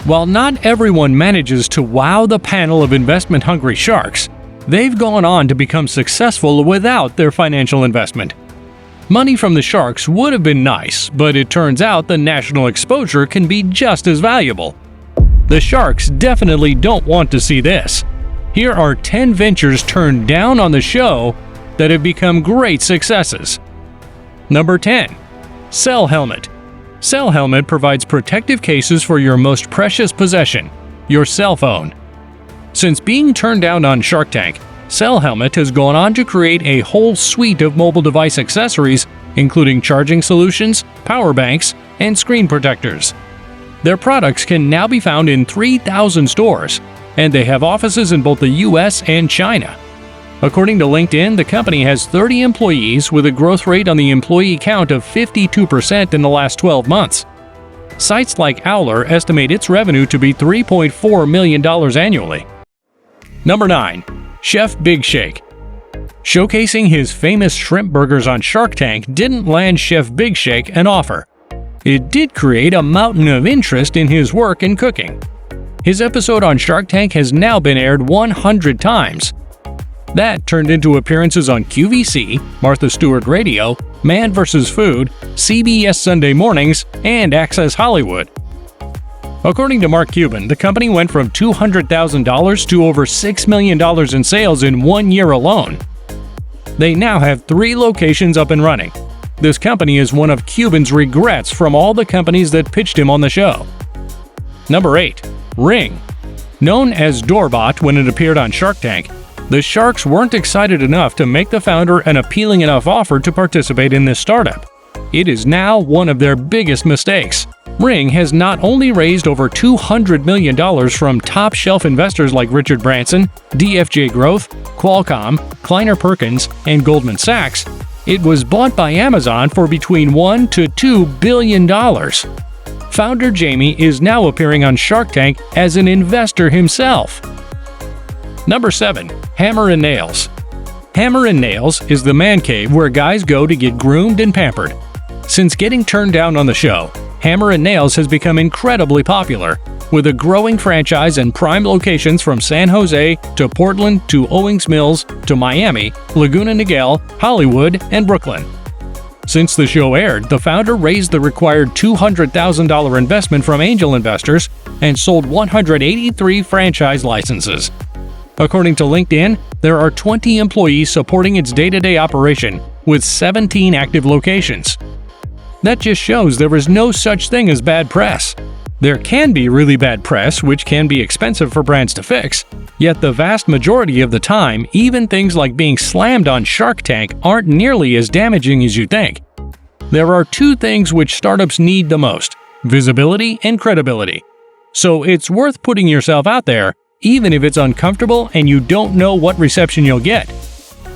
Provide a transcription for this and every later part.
While not everyone manages to wow the panel of investment-hungry sharks, they've gone on to become successful without their financial investment. Money from the sharks would have been nice, but it turns out the national exposure can be just as valuable. The sharks definitely don't want to see this. Here are 10 ventures turned down on the show that have become great successes. Number 10. Cell Helmet. Cell Helmet provides protective cases for your most precious possession, your cell phone. Since being turned down on Shark Tank, Cell Helmet has gone on to create a whole suite of mobile device accessories, including charging solutions, power banks, and screen protectors. Their products can now be found in 3,000 stores, and they have offices in both the US and China. According to LinkedIn, the company has 30 employees with a growth rate on the employee count of 52% in the last 12 months. Sites like Owler estimate its revenue to be $3.4 million annually. Number 9. Chef Big Shake. Showcasing his famous shrimp burgers on Shark Tank didn't land Chef Big Shake an offer. It did create a mountain of interest in his work in cooking. His episode on Shark Tank has now been aired 100 times. That turned into appearances on QVC, Martha Stewart Radio, Man vs. Food, CBS Sunday Mornings, and Access Hollywood. According to Mark Cuban, the company went from $200,000 to over $6 million in sales in 1 year alone. They now have 3 locations up and running. This company is one of Cuban's regrets from all the companies that pitched him on the show. Number 8. Ring. Known as Doorbot when it appeared on Shark Tank, the Sharks weren't excited enough to make the founder an appealing enough offer to participate in this startup. It is now one of their biggest mistakes. Ring has not only raised over $200 million from top-shelf investors like Richard Branson, DFJ Growth, Qualcomm, Kleiner Perkins, and Goldman Sachs, it was bought by Amazon for between $1 to $2 billion. Founder Jamie is now appearing on Shark Tank as an investor himself. Number 7. Hammer and Nails. Hammer and Nails is the man cave where guys go to get groomed and pampered. Since getting turned down on the show, Hammer and Nails has become incredibly popular, with a growing franchise and prime locations from San Jose to Portland to Owings Mills to Miami, Laguna Niguel, Hollywood, and Brooklyn. Since the show aired, the founder raised the required $200,000 investment from angel investors and sold 183 franchise licenses. According to LinkedIn, there are 20 employees supporting its day-to-day operation, with 17 active locations. That just shows there is no such thing as bad press. There can be really bad press, which can be expensive for brands to fix, yet the vast majority of the time, even things like being slammed on Shark Tank aren't nearly as damaging as you think. There are 2 things which startups need the most: visibility and credibility. So it's worth putting yourself out there, even if it's uncomfortable and you don't know what reception you'll get.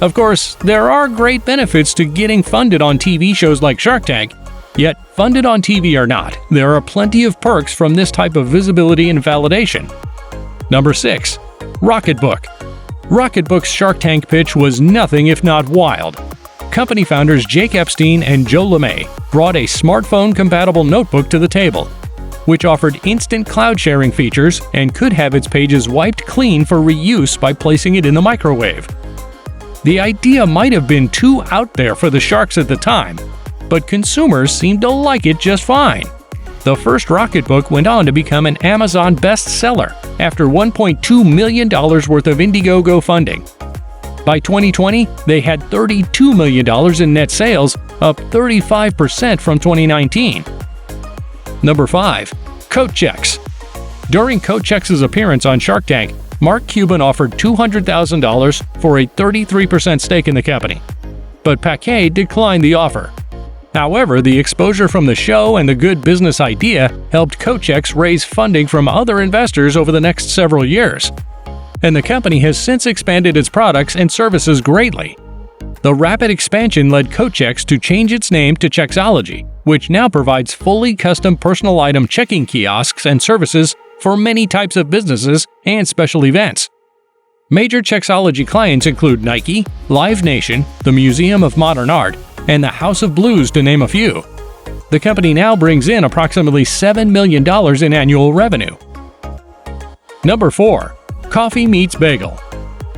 Of course, there are great benefits to getting funded on TV shows like Shark Tank, yet funded on TV or not, there are plenty of perks from this type of visibility and validation. Number 6. Rocketbook. Rocketbook's Shark Tank pitch was nothing if not wild. Company founders Jake Epstein and Joe LeMay brought a smartphone-compatible notebook to the table, which offered instant cloud sharing features and could have its pages wiped clean for reuse by placing it in the microwave. The idea might have been too out there for the Sharks at the time, but consumers seemed to like it just fine. The first Rocketbook went on to become an Amazon bestseller after $1.2 million worth of Indiegogo funding. By 2020, they had $32 million in net sales, up 35% from 2019. Number 5. Coat Checks. During Coat Checks' appearance on Shark Tank, Mark Cuban offered $200,000 for a 33% stake in the company, but Paquet declined the offer. However, the exposure from the show and the good business idea helped Coat Checks raise funding from other investors over the next several years, and the company has since expanded its products and services greatly. The rapid expansion led Coat Checks to change its name to Chexology, which now provides fully custom personal item checking kiosks and services for many types of businesses and special events. Major Chexology clients include Nike, Live Nation, the Museum of Modern Art, and the House of Blues, to name a few. The company now brings in approximately $7 million in annual revenue. Number 4. Coffee meets bagel.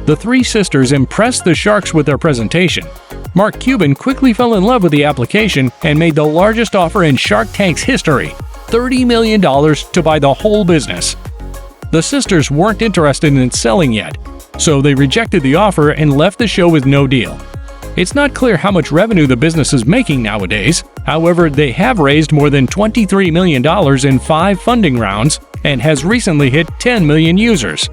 The three sisters impressed the sharks with their presentation. Mark Cuban quickly fell in love with the application and made the largest offer in Shark Tank's history, $30 million to buy the whole business. The sisters weren't interested in selling yet, so they rejected the offer and left the show with no deal. It's not clear how much revenue the business is making nowadays. However, they have raised more than $23 million in 5 funding rounds and has recently hit 10 million users.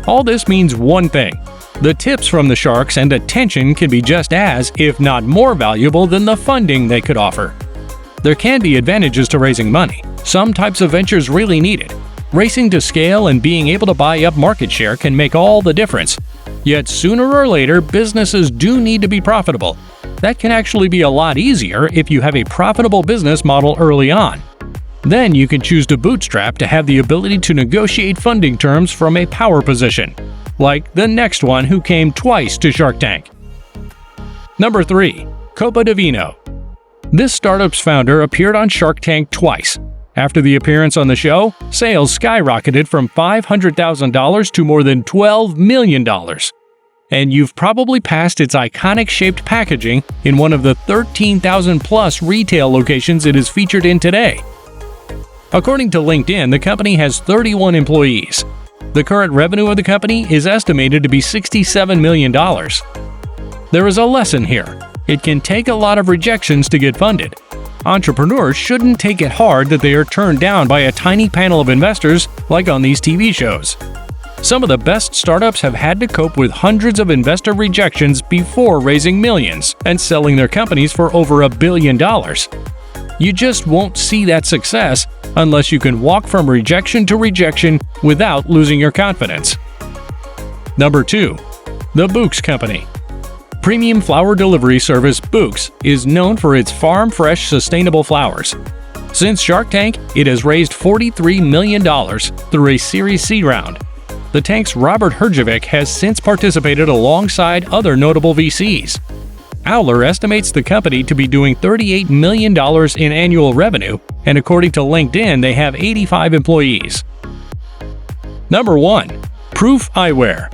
All this means one thing: the tips from the sharks and attention can be just as, if not more valuable than the funding they could offer. There can be advantages to raising money. Some types of ventures really need it. Racing to scale and being able to buy up market share can make all the difference. Yet sooner or later, businesses do need to be profitable. That can actually be a lot easier if you have a profitable business model early on. Then you can choose to bootstrap to have the ability to negotiate funding terms from a power position, like the next one who came twice to Shark Tank. Number 3. Copa Divino. This startup's founder appeared on Shark Tank twice. After the appearance on the show, sales skyrocketed from $500,000 to more than $12 million. And you've probably passed its iconic-shaped packaging in one of the 13,000-plus retail locations it is featured in today. According to LinkedIn, the company has 31 employees. The current revenue of the company is estimated to be $67 million. There is a lesson here. It can take a lot of rejections to get funded. Entrepreneurs shouldn't take it hard that they are turned down by a tiny panel of investors like on these TV shows. Some of the best startups have had to cope with hundreds of investor rejections before raising millions and selling their companies for over $1 billion. You just won't see that success unless you can walk from rejection to rejection without losing your confidence. Number 2. The Books Company. Premium flower delivery service Books is known for its farm-fresh, sustainable flowers. Since Shark Tank, it has raised $43 million through a Series C round. The Tank's Robert Herjavec has since participated alongside other notable VCs. Owler estimates the company to be doing $38 million in annual revenue, and according to LinkedIn, they have 85 employees. Number 1. Proof Eyewear.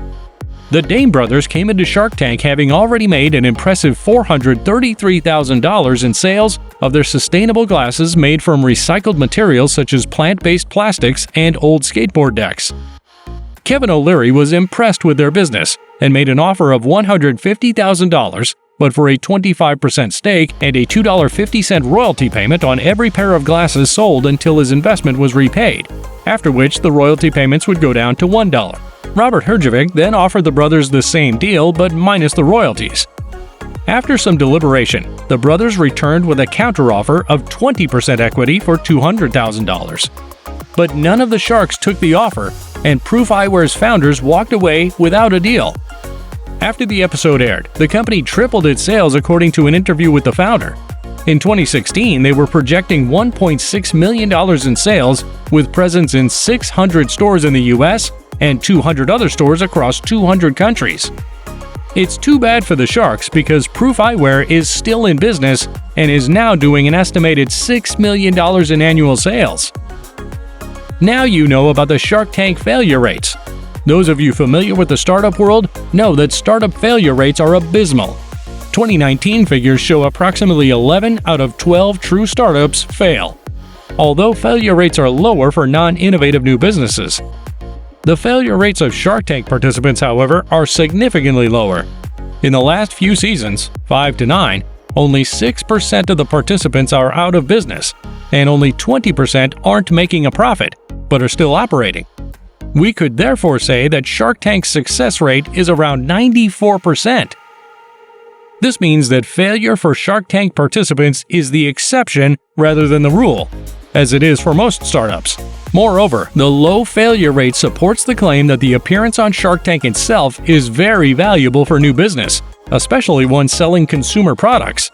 The Dame brothers came into Shark Tank having already made an impressive $433,000 in sales of their sustainable glasses made from recycled materials such as plant-based plastics and old skateboard decks. Kevin O'Leary was impressed with their business and made an offer of $150,000, but for a 25% stake and a $2.50 royalty payment on every pair of glasses sold until his investment was repaid, after which the royalty payments would go down to $1. Robert Herjavec then offered the brothers the same deal but minus the royalties. After some deliberation, the brothers returned with a counteroffer of 20% equity for $200,000. But none of the sharks took the offer, and Proof Eyewear's founders walked away without a deal. After the episode aired, the company tripled its sales according to an interview with the founder. In 2016, they were projecting $1.6 million in sales, with presence in 600 stores in the US and 200 other stores across 200 countries. It's too bad for the sharks because Proof Eyewear is still in business and is now doing an estimated $6 million in annual sales. Now you know about the Shark Tank failure rates. Those of you familiar with the startup world know that startup failure rates are abysmal. 2019 figures show approximately 11 out of 12 true startups fail, although failure rates are lower for non-innovative new businesses. The failure rates of Shark Tank participants, however, are significantly lower. In the last few seasons, 5 to 9, only 6% of the participants are out of business, and only 20% aren't making a profit, but are still operating. We could therefore say that Shark Tank's success rate is around 94%. This means that failure for Shark Tank participants is the exception rather than the rule, as it is for most startups. Moreover, the low failure rate supports the claim that the appearance on Shark Tank itself is very valuable for new business, especially one selling consumer products.